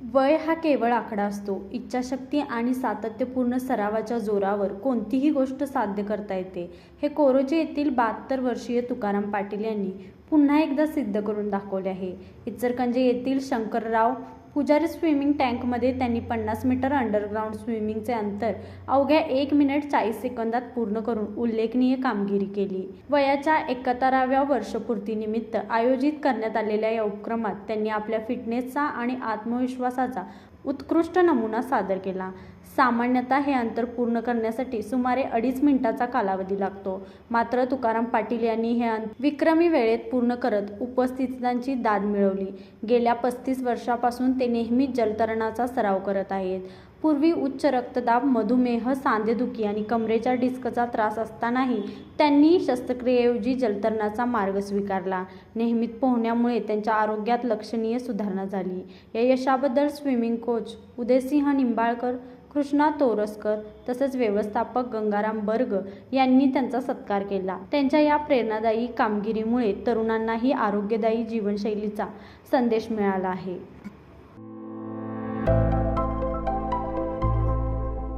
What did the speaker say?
वय हा केवळ आकडा असतो. इच्छाशक्ती आणि सातत्यपूर्ण सरावाच्या जोरावर कोणतीही गोष्ट साध्य करता येते, हे कोरोची येथील 72 वर्षीय तुकाराम पाटील यांनी पुन्हा एकदा सिद्ध करून दाखवले आहे. इचलकरंजी येथील शंकरराव पुजारी स्विमिंग टँकमध्ये त्यांनी 50 मीटर अंडरग्राऊंड स्विमिंगचे अंतर अवघ्या 1 मिनिट 40 सेकंदात पूर्ण करून उल्लेखनीय कामगिरी केली. वयाच्या 71व्या वर्षपूर्तीनिमित्त आयोजित करण्यात आलेल्या या उपक्रमात त्यांनी आपल्या फिटनेसचा आणि आत्मविश्वासाचा उत्कृष्ट नमुना सादर केला. सामान्यतः हे अंतर पूर्ण करण्यासाठी सुमारे 2.5 मिनिटांचा कालावधी लागतो. मात्र तुकाराम पाटील यांनी हे अंतर विक्रमी वेळेत पूर्ण करत उपस्थितांची दाद मिळवली. गेल्या 35 वर्षांपासून ते नेहमीच जलतरणाचा सराव करत आहेत. पूर्वी उच्च रक्तदाब, मधुमेह, सांधेदुखी आणि कमरेच्या डिस्कचा त्रास असतानाही त्यांनी शस्त्रक्रियेऐवजी जलतरणाचा मार्ग स्वीकारला. नियमित पोहण्यामुळे त्यांच्या आरोग्यात लक्षणीय सुधारणा झाली. या यशाबद्दल स्विमिंग कोच उदयसिंह निंबाळकर, कृष्णा तोरसकर तसेच व्यवस्थापक गंगाराम बर्ग यांनी त्यांचा सत्कार केला. त्यांच्या या प्रेरणादायी कामगिरीमुळे तरुणांनाही आरोग्यदायी जीवनशैलीचा संदेश मिळाला आहे.